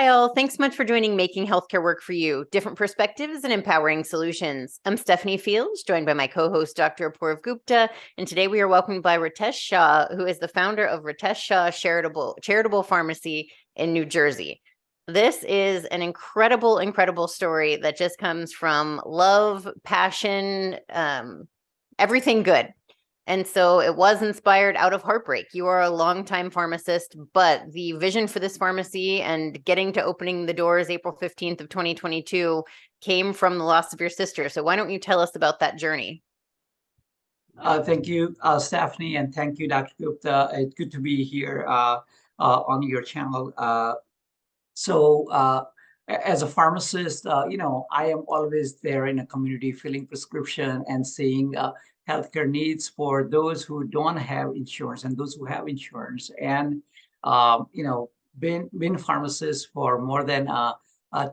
Hi, all. Thanks so much for joining Making Healthcare Work for You, Different Perspectives and Empowering Solutions. I'm Stephanie Fields, joined by my co-host, Dr. Apoorv Gupta, and today we are welcomed by Ritesh Shah, who is the founder of Ritesh Shah Charitable Pharmacy in New Jersey. This is an incredible story that just comes from love, passion, everything good. And so it was inspired out of heartbreak. You are a longtime pharmacist, but the vision for this pharmacy and getting to opening the doors April 15th of 2022 came from the loss of your sister. So why don't you tell us about that journey? Thank you, Stephanie, and thank you, Dr. Gupta. It's good to be here on your channel. As a pharmacist, I am always there in a community filling prescription and seeing healthcare needs for those who don't have insurance and those who have insurance. And, been pharmacist for more than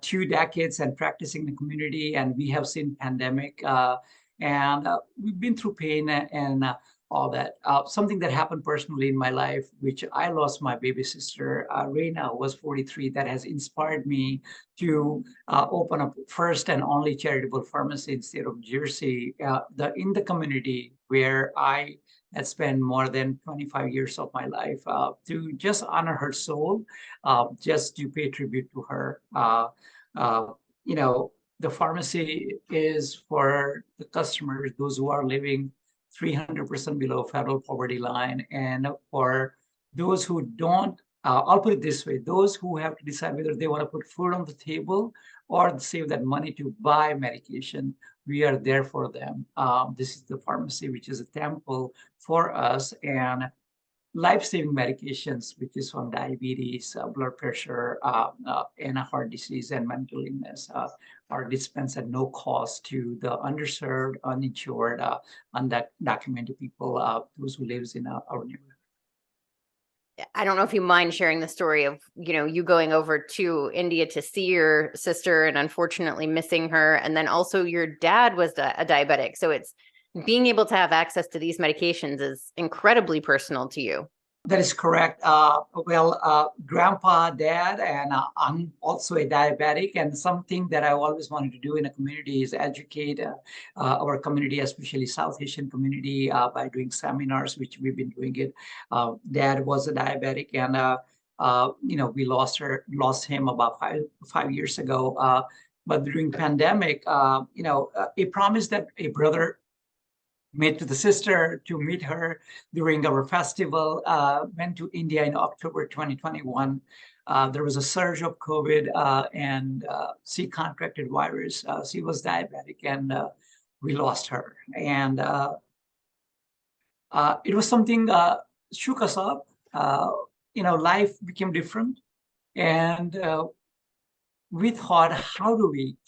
2 decades and practicing in the community. And we have seen pandemic and we've been through pain and all that. Something that happened personally in my life, which I lost my baby sister, Reina, was 43, that has inspired me to open up first and only charitable pharmacy in the state of Jersey, in the community where I had spent more than 25 years of my life to just honor her soul, just to pay tribute to her. Uh, you know, the pharmacy is for the customers, those who are living 300% below federal poverty line. And for those who don't, I'll put it this way, those who have to decide whether they want to put food on the table or save that money to buy medication, we are there for them. This is the pharmacy, which is a temple for us. And life-saving medications, which is from diabetes, blood pressure, and heart disease and mental illness, are dispensed at no cost to the underserved, uninsured, undocumented people, those who lives in our neighborhood. I don't know if you mind sharing the story of, you going over to India to see your sister and unfortunately missing her. And then also your dad was a diabetic. So it's being able to have access to these medications is incredibly personal to you. That is correct. Grandpa, dad, and I'm also a diabetic. And something that I always wanted to do in a community is educate our community, especially South Asian community, by doing seminars, which we've been doing it. Dad was a diabetic, and we lost him about five years ago. But during pandemic, a promise that a brother made to the sister to meet her during our festival, went to India in October 2021. There was a surge of COVID and she contracted virus. She was diabetic and we lost her. And it was something shook us up. Life became different. And we thought, how do we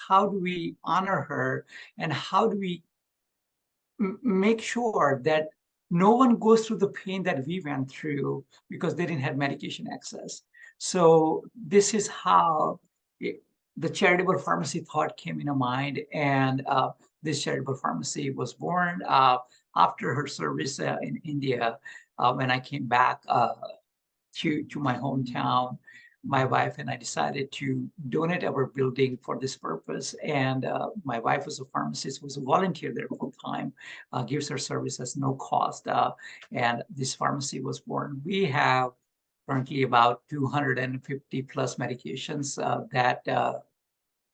honor her, and how do we make sure that no one goes through the pain that we went through because they didn't have medication access. So this is how the charitable pharmacy thought came into mind, and this charitable pharmacy was born after her service in India. When I came back to my hometown, my wife and I decided to donate our building for this purpose. And my wife was a pharmacist, was a volunteer there full time, gives her services no cost. And this pharmacy was born. We have currently about 250 plus medications that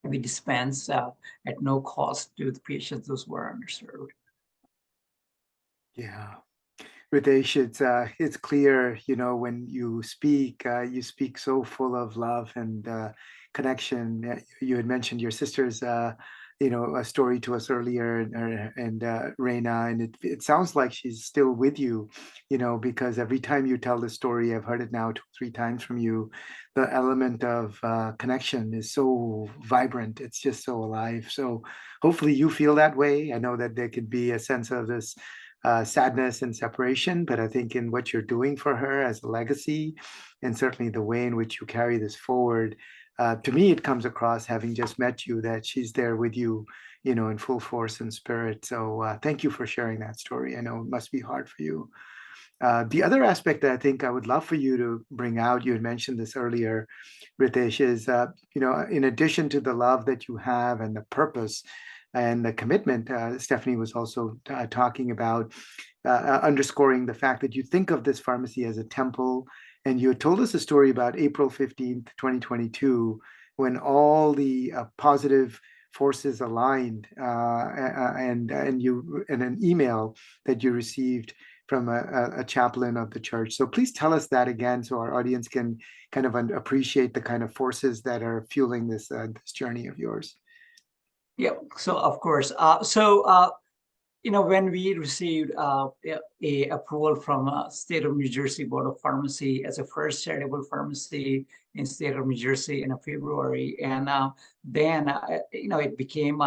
we dispense at no cost to the patients, those who are underserved. Yeah. Ritesh, it's clear, when you speak so full of love and connection. You had mentioned your sister's, a story to us earlier, and Reina, and it sounds like she's still with you, because every time you tell the story, I've heard it now 2 or 3 times from you, the element of connection is so vibrant. It's just so alive. So hopefully you feel that way. I know that there could be a sense of this sadness and separation, but I think in what you're doing for her as a legacy, and certainly the way in which you carry this forward, to me, it comes across, having just met you, that she's there with you, in full force and spirit. So thank you for sharing that story. I know it must be hard for you. The other aspect that I think I would love for you to bring out, you had mentioned this earlier, Ritesh, is in addition to the love that you have and the purpose and the commitment, Stephanie was also talking about underscoring the fact that you think of this pharmacy as a temple. And you had told us a story about April 15th, 2022, when all the positive forces aligned, and you in an email that you received from a chaplain of the church. So please tell us that again, so our audience can kind of appreciate the kind of forces that are fueling this journey of yours. Yeah, so of course. When we received a approval from State of New Jersey Board of Pharmacy as a first charitable pharmacy in state of New Jersey in February, and then it became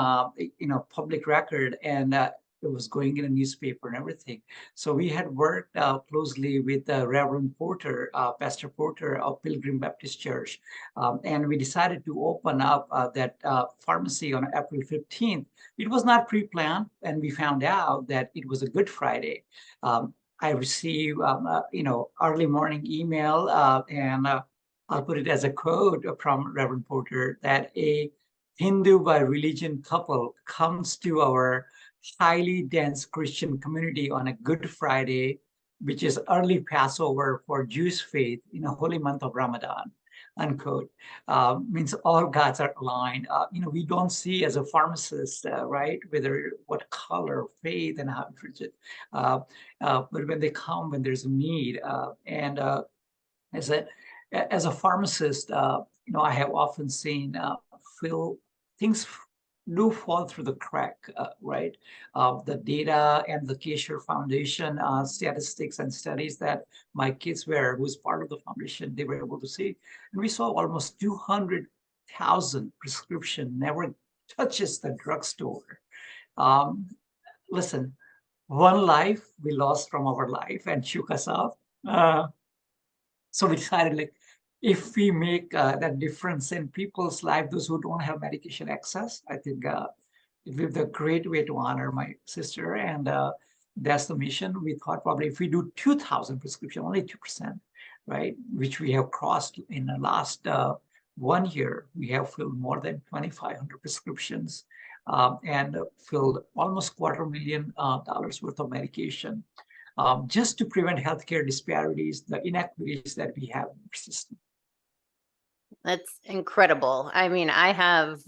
public record, and it was going in a newspaper and everything. So we had worked closely with Reverend Porter, Pastor Porter of Pilgrim Baptist Church, and we decided to open up that pharmacy on April 15th. It was not pre-planned, and we found out that it was a Good Friday. I received, early morning email, and I'll put it as a quote from Reverend Porter, that a Hindu by religion couple comes to our highly dense Christian community on a Good Friday, which is early Passover for Jewish faith in a holy month of Ramadan, unquote. Means all gods are aligned. We don't see as a pharmacist, right, whether what color, faith, and how to treat it. But when they come, when there's a need, and as a pharmacist, I have often seen things do fall through the crack, right? The data and the Kesher Foundation statistics and studies that my kids were, who's part of the foundation, they were able to see. And we saw almost 200,000 prescription never touches the drugstore. Listen, one life we lost from our life and shook us up. So we decided, if we make that difference in people's life, those who don't have medication access, I think it will be a great way to honor my sister. And that's the mission. We thought probably if we do 2,000 prescription, only 2%, right, which we have crossed in the last 1 year, we have filled more than 2,500 prescriptions and filled almost $250,000 worth of medication, just to prevent healthcare disparities, the inequities that we have in our system. That's incredible. I mean, I have,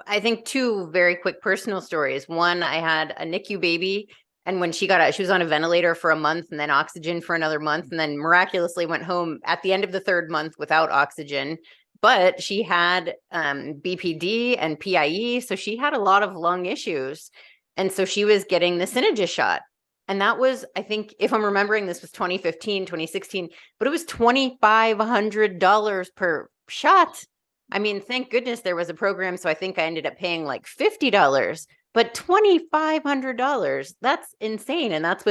I think 2 very quick personal stories. One, I had a NICU baby, and when she got out, she was on a ventilator for a month and then oxygen for another month, and then miraculously went home at the end of the 3rd month without oxygen. But she had BPD and PIE, so she had a lot of lung issues. And so she was getting the Synagis shot. And that was, I think, if I'm remembering, this was 2015, 2016, but it was $2,500 per shot. I mean, thank goodness there was a program. So I think I ended up paying like $50, but $2,500, that's insane. And that's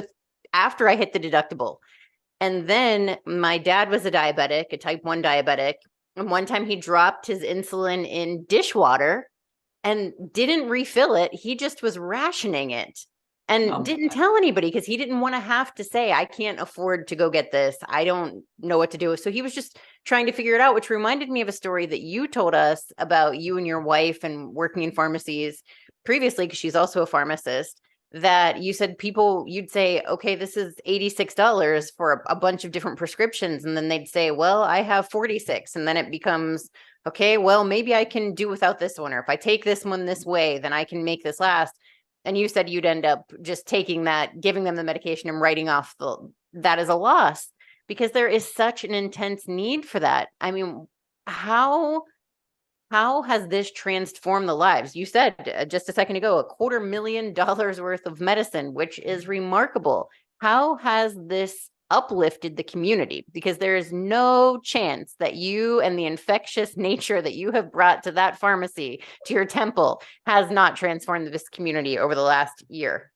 after I hit the deductible. And then my dad was a diabetic, a type 1 diabetic. And one time he dropped his insulin in dishwater and didn't refill it. He just was rationing it. And didn't tell anybody, because he didn't want to have to say, I can't afford to go get this. I don't know what to do. So he was just trying to figure it out, which reminded me of a story that you told us about you and your wife and working in pharmacies previously, because she's also a pharmacist, that you said you'd say, okay, this is $86 for a bunch of different prescriptions. And then they'd say, well, I have 46. And then it becomes, okay, well, maybe I can do without this one. Or if I take this one this way, then I can make this last. And you said you'd end up just taking that, giving them the medication and writing off that as a loss, because there is such an intense need for that. I mean, how has this transformed the lives? You said just a second ago, $250,000 worth of medicine, which is remarkable. How has this uplifted the community? Because there is no chance that you and the infectious nature that you have brought to that pharmacy, to your temple, has not transformed this community over the last year.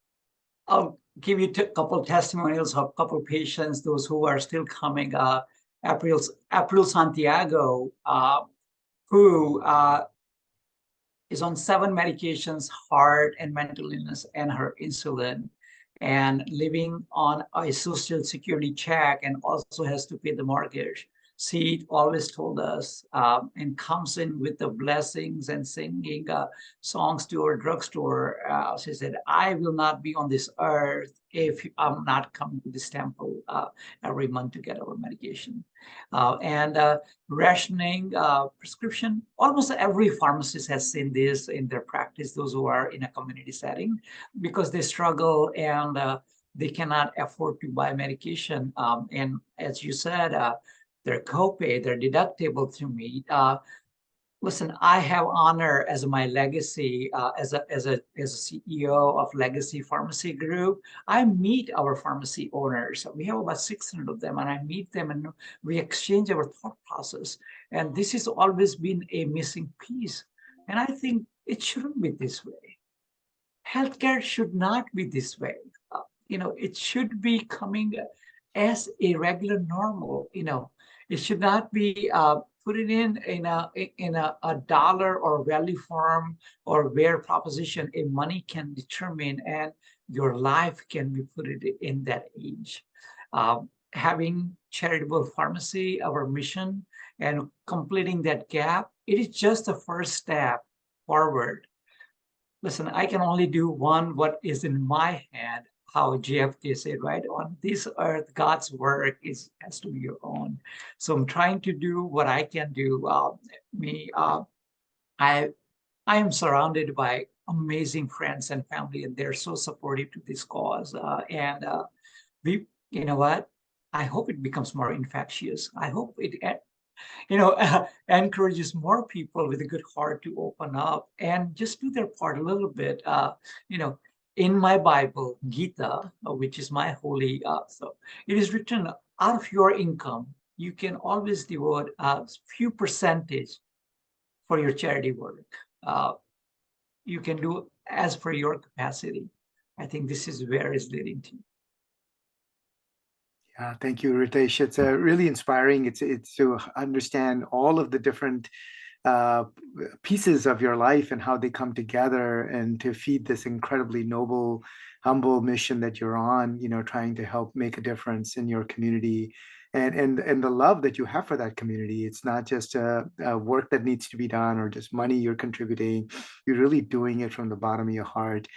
I'll give you a couple testimonials of a couple patients, those who are still coming. April Santiago, who is on 7 medications, heart and mental illness, and her insulin. and living on a social security check and also has to pay the mortgage. She always told us and comes in with the blessings and singing songs to our drugstore. She said, I will not be on this earth if I'm not coming to this temple every month to get our medication. And rationing prescription, almost every pharmacist has seen this in their practice, those who are in a community setting, because they struggle and they cannot afford to buy medication. And as you said, their copay, their deductible to meet. Listen, I have honor as my legacy as a CEO of Legacy Pharmacy Group. I meet our pharmacy owners. We have about 600 of them, and I meet them and we exchange our thought process. And this has always been a missing piece. And I think it shouldn't be this way. Healthcare should not be this way. It should be coming as a regular normal. It should not be put it in a dollar or value form or where proposition a money can determine and your life can be put it in that age. Having charitable pharmacy, our mission, and completing that gap, it is just the first step forward. Listen, I can only do what is in my hand, how JFK said, right? On this earth, God's work has to be your own. So I'm trying to do what I can do. I am surrounded by amazing friends and family, and they're so supportive to this cause. You know what? I hope it becomes more infectious. I hope it encourages more people with a good heart to open up and just do their part a little bit. In my Bible, Gita, which is my holy, so it is written, out of your income, you can always devote a few percentage for your charity work. You can do as per your capacity. I think this is where it's leading to. Yeah, thank you, Ritesh. It's really inspiring. It's to understand all of the different uh, pieces of your life and how they come together, and to feed this incredibly noble, humble mission that you're on. Trying to help make a difference in your community, and the love that you have for that community. It's not just a work that needs to be done or just money you're contributing. You're really doing it from the bottom of your heart.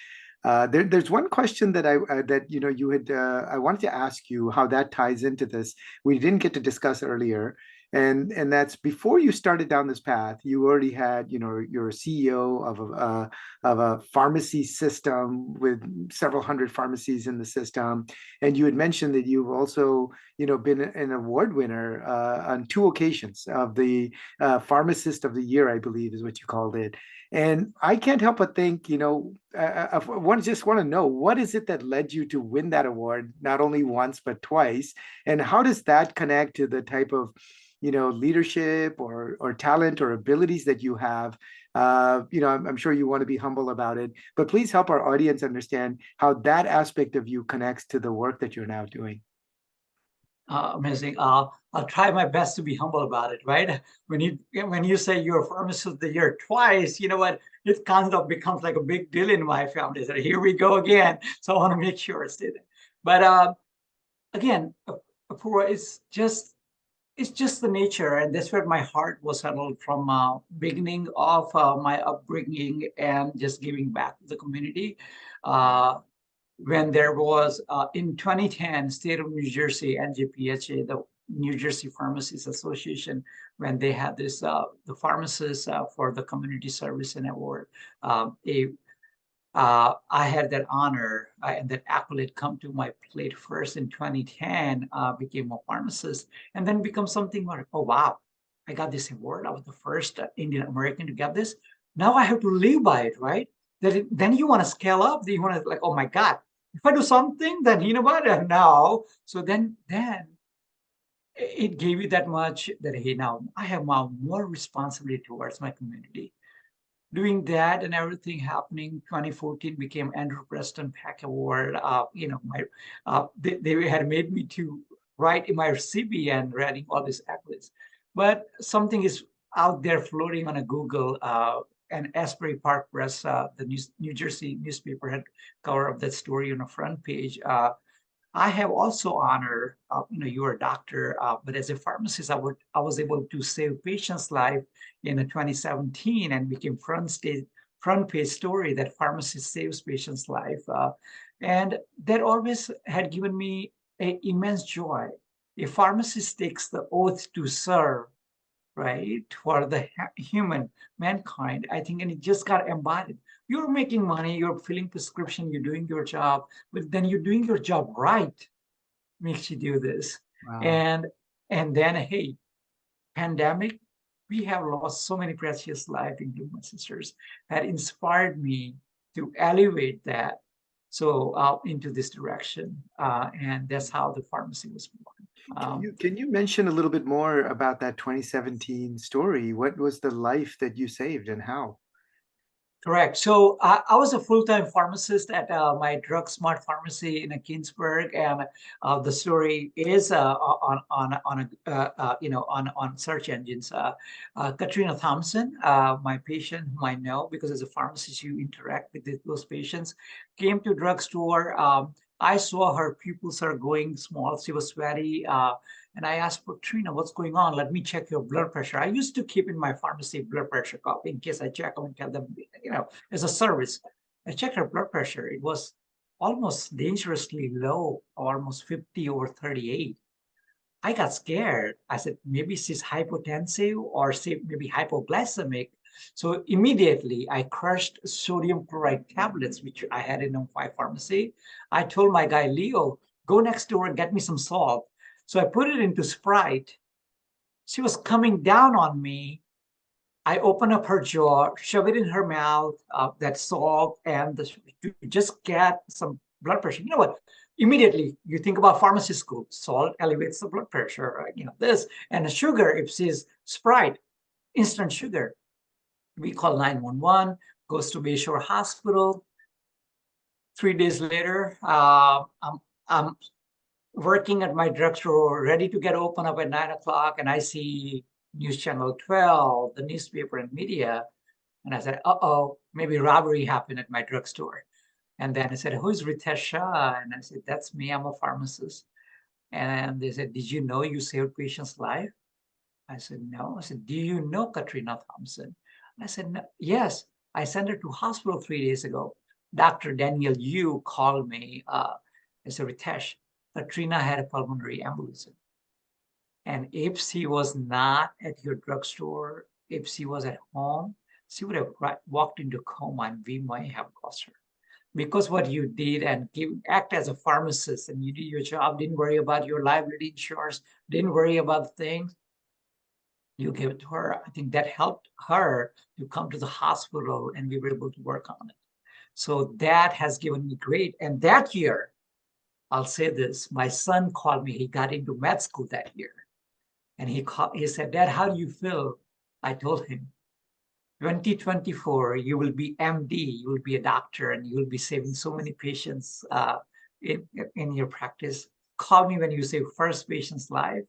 There's one question that you had I wanted to ask you how that ties into this. We didn't get to discuss earlier, and that's before you started down this path. You already had, you're a CEO of a pharmacy system with several hundred pharmacies in the system, and you had mentioned that you've also, been an award winner on 2 occasions of the Pharmacist of the Year, I believe, is what you called it. And I can't help but think, I just want to know, what is it that led you to win that award, not only once, but twice? And how does that connect to the type of, leadership or talent or abilities that you have? I'm sure you want to be humble about it, but please help our audience understand how that aspect of you connects to the work that you're now doing. Amazing. I'll try my best to be humble about it, right? When you say you're a pharmacist of the year twice, you know what? It kind of becomes like a big deal in my family. So here we go again. So I want to make sure I say that. But again, Apurva, it's just the nature, and that's where my heart was settled from beginning of my upbringing and just giving back to the community. When there was in 2010, state of New Jersey, NJPHA, the New Jersey Pharmacists Association, when they had this, the pharmacists for the community service and award, I had that honor and that accolade come to my plate first in 2010, became a pharmacist, and then become something like, oh, wow, I got this award. I was the first Indian American to get this. Now I have to live by it, right? Then you want to scale up. Then you want to like, oh my God, if I do something, then you know what? Now, so then it gave you that much that, hey, now I have now more responsibility towards my community. Doing that and everything happening, 2014 became Andrew Preston Peck Award. They had made me to write in my CV and writing all these accolades. But something is out there floating on a Google and Asbury Park Press, the New Jersey newspaper, had cover of that story on the front page. I have also honor, you're a doctor, but as a pharmacist, I was able to save patients' life in 2017 and became front page story that pharmacist saves patients' life. And that always had given me an immense joy. A pharmacist takes the oath to serve, right, for the mankind, I think, and it just got embodied. You're making money, you're filling prescription, you're doing your job, but then you're doing your job right, makes you do this. Wow. And then, hey, pandemic, we have lost so many precious lives, including my sisters, that inspired me to elevate that into this direction. And that's how the pharmacy was born. Can you mention a little bit more about that 2017 story? What was the life that you saved and how? Correct. So I was a full-time pharmacist at my Drug Smart Pharmacy in Kingsburg, and the story is on search engines. Katrina Thompson, my patient whom I know because as a pharmacist you interact with those patients, came to drugstore. I saw her pupils are going small. She was sweaty. And I asked Katrina, what's going on? Let me check your blood pressure. I used to keep in my pharmacy blood pressure cup in case I check them and tell them, as a service. I checked her blood pressure. It was almost dangerously low, almost 50 over 38. I got scared. I said, maybe she's hypotensive or say maybe hypoglycemic. So immediately I crushed sodium chloride tablets, which I had in my pharmacy. I told my guy, Leo, go next door and get me some salt. So I put it into Sprite. She was coming down on me. I open up her jaw, shove it in her mouth, that salt, and to just get some blood pressure. You know what? Immediately, you think about pharmacy school. Salt elevates the blood pressure, this. And the sugar, if she's Sprite, instant sugar. We call 911, goes to Bayshore Hospital. 3 days later, I'm working at my drugstore, ready to get open up at 9 o'clock, and I see News Channel 12, the newspaper and media. And I said, uh-oh, maybe robbery happened at my drugstore. And then I said, who's Ritesh Shah? And I said, that's me, I'm a pharmacist. And they said, did you know you saved patients' life? I said, no. I said, do you know Katrina Thompson? I said, no. Yes, I sent her to hospital 3 days ago. Dr. Daniel Yu called me. I said, Ritesh, Katrina had a pulmonary embolism. And if she was not at your drugstore, if she was at home, she would have walked into coma and we might have lost her. Because what you did and act as a pharmacist and you did your job, didn't worry about your liability insurance, didn't worry about things, you gave it to her. I think that helped her to come to the hospital and we were able to work on it. So that has given me great. And that year, I'll say this, my son called me. He got into med school that year. And he said, Dad, how do you feel? I told him, 2024, you will be MD, you will be a doctor, and you will be saving so many patients in your practice. Call me when you save first patient's life.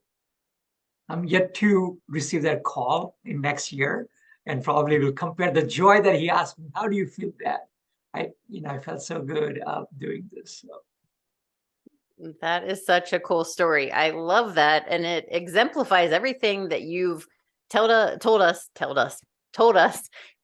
I'm yet to receive that call in next year, and probably will compare the joy that he asked me, how do you feel that? I felt so good doing this. So. That is such a cool story. I love that. And it exemplifies everything that you've told us,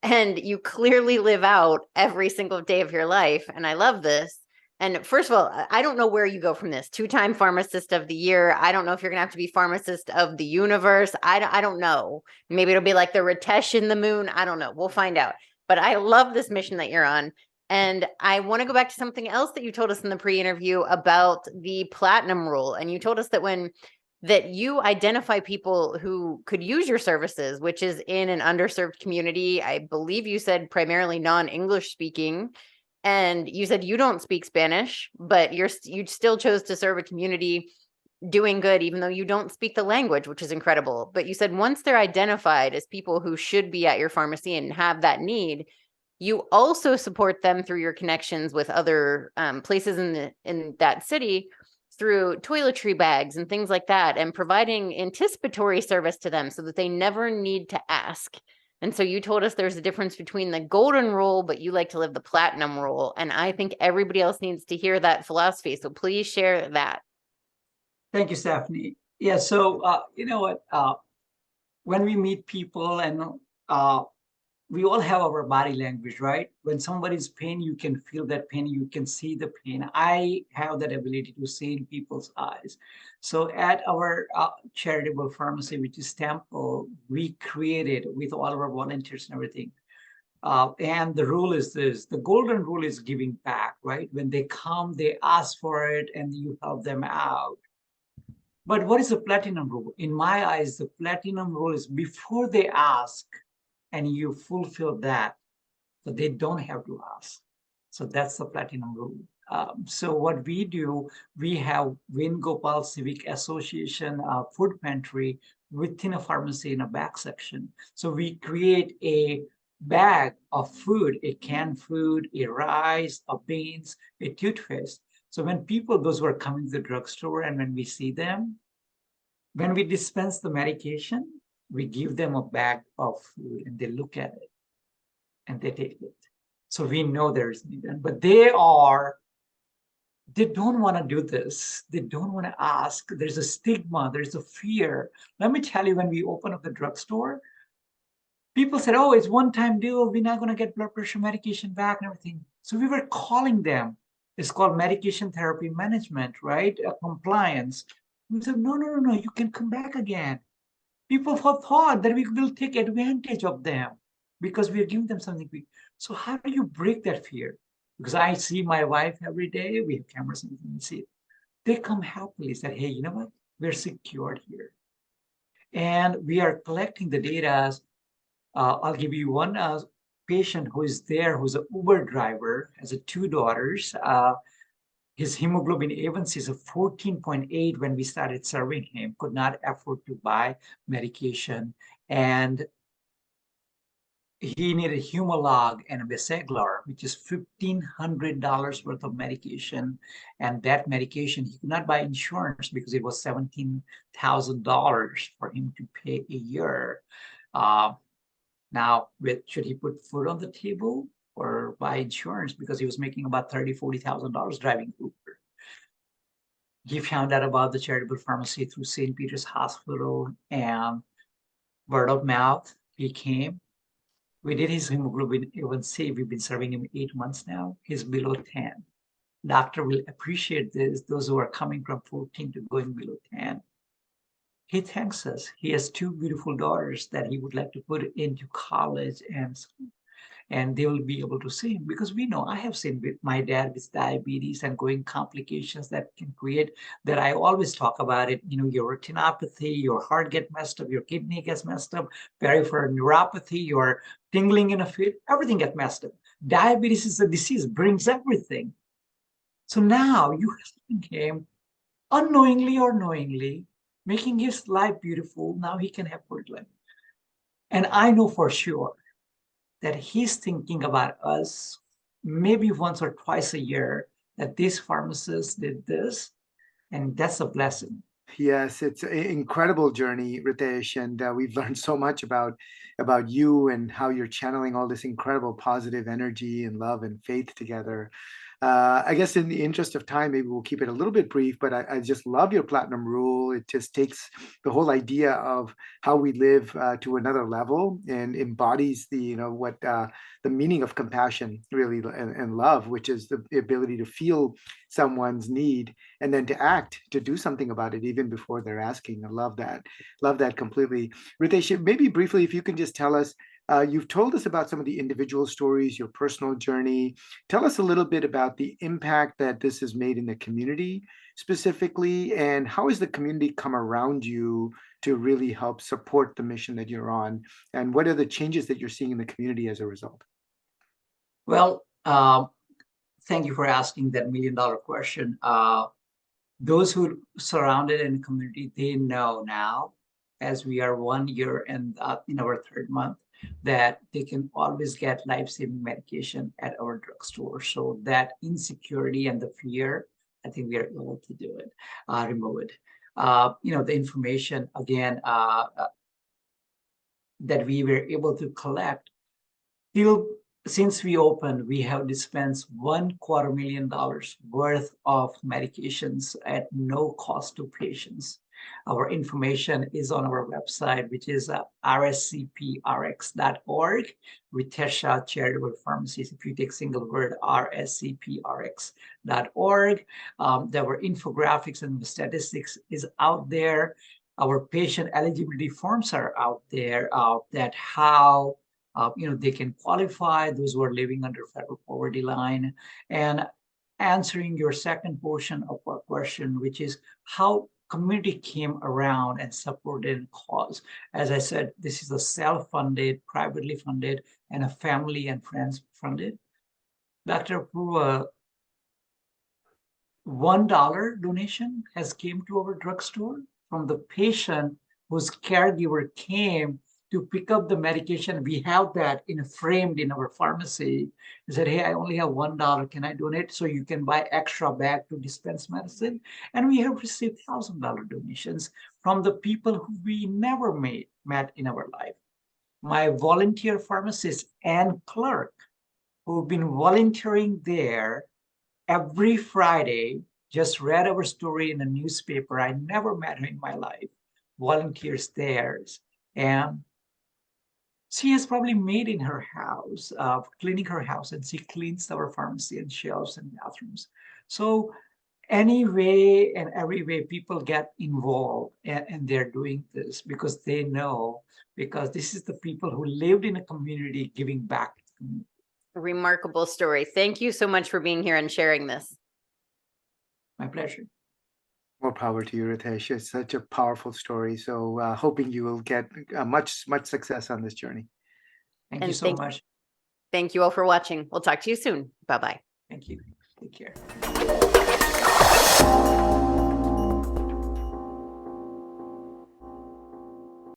and you clearly live out every single day of your life. And I love this. And first of all, I don't know where you go from this. 2-time pharmacist of the year. I don't know if you're going to have to be pharmacist of the universe. I don't know. Maybe it'll be like the Ritesh in the moon. I don't know. We'll find out. But I love this mission that you're on. And I want to go back to something else that you told us in the pre-interview about the platinum rule. And you told us that you identify people who could use your services, which is in an underserved community. I believe you said primarily non-English speaking. And you said you don't speak Spanish, but you still chose to serve a community doing good, even though you don't speak the language, which is incredible. But you said once they're identified as people who should be at your pharmacy and have that need, you also support them through your connections with other places in that city through toiletry bags and things like that, and providing anticipatory service to them so that they never need to ask. And so you told us there's a difference between the golden rule, but you like to live the platinum rule. And I think everybody else needs to hear that philosophy. So please share that. Thank you, Stephanie. Yeah, so you know what? When we meet people and we all have our body language, right? When somebody's pain, you can feel that pain, you can see the pain. I have that ability to see in people's eyes. So at our charitable pharmacy, which is Temple, we created with all of our volunteers and everything. And the rule is this, the golden rule is giving back, right? When they come, they ask for it and you help them out. But what is the platinum rule? In my eyes, the platinum rule is before they ask and you fulfill that, so they don't have to ask. So that's the platinum rule. So what we do, we have Gopal Civic Association food pantry within a pharmacy in a back section. So we create a bag of food, a canned food, a rice, a beans, a toothpaste. So when people, those who are coming to the drugstore, and when we see them, when we dispense the medication, we give them a bag of food and they look at it and they take it. So we know there's need, but they don't want to do this. They don't want to ask. There's a stigma, there's a fear. Let me tell you, when we open up the drugstore, people said, oh, it's one-time deal. We're not going to get blood pressure medication back and everything. So we were calling them. It's called medication therapy management, right? Compliance. We said, no, you can come back again. People have thought that we will take advantage of them because we are giving them something. So how do you break that fear? Because I see my wife every day. We have cameras and we see it. They come happily, said, hey, you know what? We're secured here. And we are collecting the data. I'll give you one patient who is there, who's an Uber driver, has 2 daughters. His hemoglobin A1C is a 14.8 when we started serving him, could not afford to buy medication. And he needed Humalog and a Beseglar, which is $1,500 worth of medication. And that medication, he could not buy insurance because it was $17,000 for him to pay a year. Now, should he put food on the table or buy insurance? Because he was making about $30,000, $40,000 driving Uber. He found out about the charitable pharmacy through St. Peter's Hospital, and word of mouth, he came. We did his hemoglobin A1C. We've been serving him 8 months now. He's below 10. Doctor will appreciate this, those who are coming from 14 to going below 10. He thanks us. He has 2 beautiful daughters that he would like to put into college and they will be able to see him, because we know, I have seen with my dad with diabetes and going complications that can create, that I always talk about it, you know, your retinopathy, your heart gets messed up, your kidney gets messed up, peripheral neuropathy, your tingling in a feet, everything gets messed up. Diabetes is a disease, brings everything. So now you him unknowingly or knowingly, making his life beautiful. Now he can have good life. And I know for sure that he's thinking about us maybe once or twice a year, that this pharmacist did this, and that's a blessing. Yes, it's an incredible journey, Ritesh, and we've learned so much about you and how you're channeling all this incredible positive energy and love and faith together. I guess in the interest of time, maybe we'll keep it a little bit brief, but I just love your platinum rule. It just takes the whole idea of how we live to another level and embodies the, you know, what the meaning of compassion really and love, which is the ability to feel someone's need and then to act, to do something about it even before they're asking. I love that. Love that completely. Ritesh, maybe briefly, if you can just tell us, you've told us about some of the individual stories, your personal journey. Tell us a little bit about the impact that this has made in the community specifically, and how has the community come around you to really help support the mission that you're on? And what are the changes that you're seeing in the community as a result? Well, thank you for asking that $1 million question. Those who surrounded in the community, they know now, as we are 1 year and in our 3rd month, that they can always get life-saving medication at our drugstore. So that insecurity and the fear, I think we are able to do it, remove it. You know, the information, again, that we were able to collect. Till since we opened, we have dispensed $250,000 worth of medications at no cost to patients. Our information is on our website, which is rscprx.org. Ritesh Shah Charitable Pharmacies. If you take single word, rscprx.org. There were infographics and statistics is out there. Our patient eligibility forms are out there that how they can qualify, those who are living under federal poverty line. And answering your second portion of our question, which is how community came around and supported cause. As I said, this is a self-funded, privately funded, and a family and friends funded. Dr. Apurva, $1 donation has came to our drugstore from the patient whose caregiver came to pick up the medication. We have that framed in our pharmacy. He said, hey, I only have $1. Can I donate so you can buy extra bag to dispense medicine? And we have received $1,000 donations from the people who we never met in our life. My volunteer pharmacist and clerk who've been volunteering there every Friday, just read our story in a newspaper. I never met her in my life. Volunteers there. And she has probably made in her house, cleaning her house, and she cleans our pharmacy and shelves and bathrooms. So any way and every way people get involved and they're doing this because they know, because this is the people who lived in a community giving back to the community. Remarkable story. Thank you so much for being here and sharing this. My pleasure. More power to you, Ritesh. It's such a powerful story. So hoping you will get much success on this journey. Thank you so much. Thank you all for watching. We'll talk to you soon. Bye-bye. Thank you. Take care.